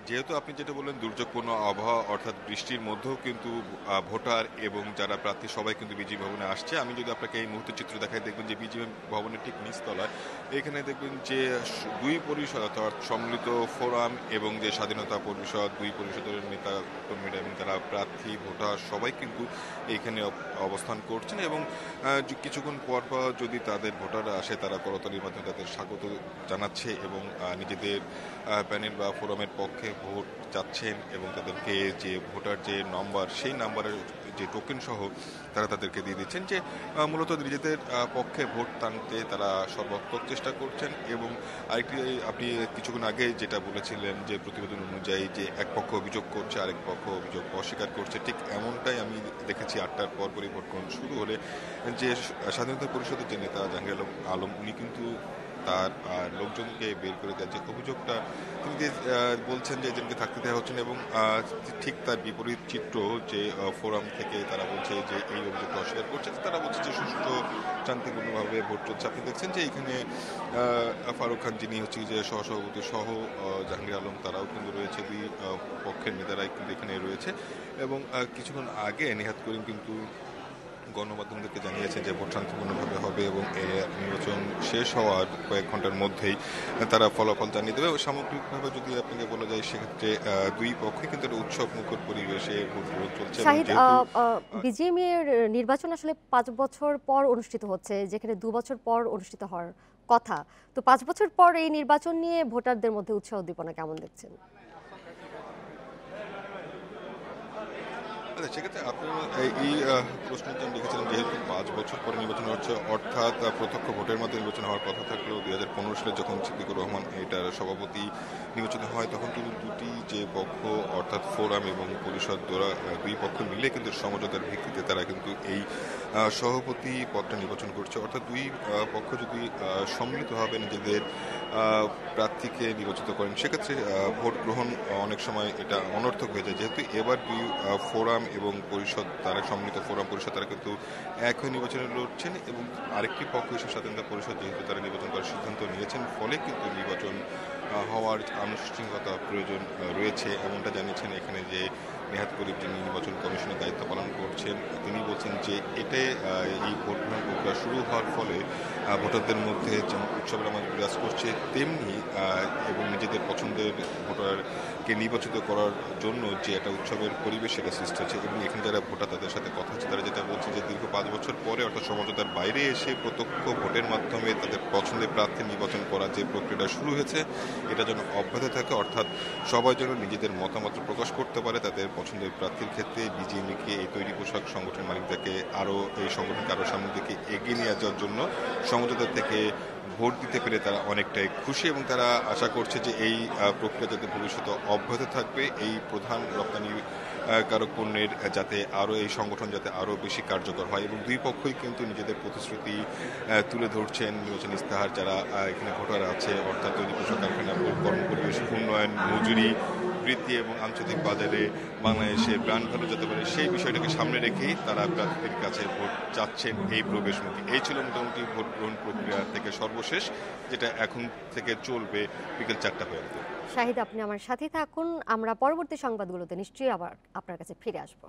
যেহেতু আপনি যেটা বললেন দুর্যোগপূর্ণ আবহাওয়া অর্থাৎ বৃষ্টির মধ্যেও কিন্তু ভোটার এবং যারা প্রার্থী সবাই কিন্তু বিজয়ী ভবনে আসছে। আমি যদি আপনাকে এই মুহূর্তে চিত্র দেখাই দেখবেন যে বিজয়ী ভবনের ঠিক নিচতলায় এখানে দেখবেন যে দুই পরিষদ অর্থাৎ সম্মিলিত ফোরাম এবং যে স্বাধীনতা পরিষদ দুই পরিষদের নেতা কর্মীরা এবং যারা প্রার্থী ভোটার সবাই কিন্তু এইখানে অবস্থান করছেন এবং কিছুক্ষণ পর পর যদি তাদের ভোটাররা আসে তারা করতালির মাধ্যমে তাদের স্বাগত জানাচ্ছে এবং নিজেদের প্যানেল বা ফোরামের পক্ষে ভোট চাচ্ছেন এবং তাদেরকে যে ভোটার যে নম্বর সেই নাম্বারের যে টোকেন সহ তারা তাদেরকে দিয়ে দিচ্ছেন যে মূলত নিজেদের পক্ষে ভোট টানতে তারা সর্বাত্মক চেষ্টা করছেন এবং আরেকটি আপনি কিছুক্ষণ আগে যেটা বলেছিলেন যে প্রতিবেদন অনুযায়ী যে এক পক্ষ অভিযোগ করছে আরেক পক্ষ অভিযোগ অস্বীকার করছে ঠিক এমনটাই আমি দেখেছি ৮টার পরপরই ভোট গ্রহণ শুরু হলে যে স্বাধীনতা পরিষদের যে নেতা জাহাঙ্গীর আলম উনি কিন্তু তার লোকজনকে বের করে দেওয়ার যে অভিযোগটা তিনি যে বলছেন যে এজেন্টকে থাকতে দেওয়া হচ্ছে না এবং ঠিক তার বিপরীত চিত্র যে ফোরাম থেকে তারা বলছে যে এই অভিযোগটা অস্বীকার করছে তারা বলছে যে সুষ্ঠু শান্তিপূর্ণভাবে ভোট চলছে। আপনি দেখছেন যে এখানে ফারুক খান যিনি হচ্ছে যে সহসভাপতি সহ জাহাঙ্গীর আলম তারাও কিন্তু রয়েছে দুই পক্ষের নেতারাই কিন্তু এখানে রয়েছে এবং কিছুক্ষণ আগে নেহাত করিম কিন্তু গণমাধ্যমদেরকে জানিয়েছে যে ভোট শান্তিপূর্ণভাবে হবে এবং নির্বাচন শেষ হওয়ার কয়েক ঘন্টার মধ্যেই তারা ফলাফল জানিয়ে দেবে। সামগ্রিকভাবে যদি আপনাকে বলা যায় সেক্ষেত্রে দুই পক্ষই কিন্তু একটা উৎসব মুখর পরিবেশে ভোট গ্রহণ চলছে এবং শাহিদ, যেহেতু বিজিএমই এর নির্বাচন আসলে ৫ বছর পর অনুষ্ঠিত হচ্ছে, যেখানে ২ বছর পর অনুষ্ঠিত হওয়ার কথা। তো ৫ বছর পর এই নির্বাচন নিয়ে ভোটারদের মধ্যে উৎসাহ উদ্দীপনা কেমন দেখছেন? আচ্ছা সেক্ষেত্রে আপনি এই প্রশ্নটা লিখেছিলেন যেহেতু ৫ বছর পরে নির্বাচন হচ্ছে অর্থাৎ প্রত্যক্ষ ভোটের মাধ্যমে নির্বাচন হওয়ার কথা থাকলেও ২০১৫ সালে যখন সিদ্দিকুর রহমান এটার সভাপতি নির্বাচিত হয় তখন কিন্তু দুটি যে পক্ষ অর্থাৎ ফোরাম এবং পরিষদ দুই পক্ষ মিলে কিন্তু সমঝোতার ভিত্তিতে তারা কিন্তু এই সভাপতি পদটা নির্বাচন করছে অর্থাৎ দুই পক্ষ যদি সম্মিলিতভাবে নিজেদের প্রার্থীকে নির্বাচিত করেন সেক্ষেত্রে ভোট গ্রহণ অনেক সময় এটা অনর্থক হয়ে যায় যেহেতু এবার দুই ফোরাম এবং পরিষদ তারা সম্মিলিত ফোরাম পরিষদ তারা কিন্তু একই নির্বাচনে লড়ছেন এবং আরেকটি পক্ষ হিসেবে স্বাধীনতা পরিষদ যেহেতু তারা নির্বাচন করার সিদ্ধান্ত নিয়েছেন ফলে কিন্তু নির্বাচন হওয়ার আনুষ্ঠানিকতা প্রয়োজন রয়েছে এমনটা জানিয়েছেন এখানে যে নেহাত করিম যিনি নির্বাচন কমিশনের দায়িত্ব পালন করছেন তিনি বলছেন যে এতে এই ভোট গ্রহণ প্রক্রিয়া শুরু হওয়ার ফলে ভোটারদের মধ্যে যেমন উৎসবের আমাদের বিরাজ করছে তেমনি এবং নিজেদের পছন্দের ভোটারকে নির্বাচিত করার জন্য যে একটা উৎসবের পরিবেশ সেটা সৃষ্টি হচ্ছে এবং এখানে যারা ভোটার তাদের সাথে কথা হচ্ছে তারা যেটা বলছে যে দীর্ঘ ৫ বছর পরে অর্থাৎ সমঝোতার বাইরে এসে প্রত্যক্ষ ভোটের মাধ্যমে তাদের পছন্দের প্রার্থী নির্বাচন করার যে প্রক্রিয়াটা শুরু হয়েছে এটা যেন অব্যাহত থাকে অর্থাৎ সবাই যেন নিজেদের মতামত প্রকাশ করতে পারে তাদের পছন্দের প্রার্থীর ক্ষেত্রে বিজিএমইকে এই তৈরি পোশাক সংগঠনের মালিকদেরকে আরও এই সংগঠনকে আরও সামনের দিকে এগিয়ে নিয়ে যাওয়ার জন্য সমঝোতা থেকে ভোট দিতে পেরে তারা অনেকটাই খুশি এবং তারা আশা করছে যে এই প্রক্রিয়া যাতে ভবিষ্যতে অব্যাহত থাকবে এই প্রধান রপ্তানি কারক পণ্যের যাতে আরও এই সংগঠন যাতে আরও বেশি কার্যকর হয় এবং দুই পক্ষই কিন্তু নিজেদের প্রতিশ্রুতি তুলে ধরছেন নির্বাচন ইস্তাহার যারা এখানে ভোটার আছে অর্থাৎ তৈরি পোশাক কারখানা কর্মপরিবেশ উন্নয়ন মজুরি বৃদ্ধি এবং আন্তর্জাতিক বাজারে বাংলাদেশের ব্র্যান্ড ভ্যালু যেতে পারে সেই বিষয়টাকে সামনে রেখেই তারা প্রার্থীদের কাছে ভোট চাচ্ছেন এই প্রবেশমুখী এই ছিল মোটামুটি ভোট গ্রহণ প্রক্রিয়া থেকে সর্বশেষ যেটা এখন থেকে চলবে বিকেল ৪টা পর্যন্ত। শাহিদ, আপনি আমার সাথে থাকুন, আমরা পরবর্তী সংবাদগুলোতে নিশ্চয়ই আবার আপনার কাছে ফিরে আসবো।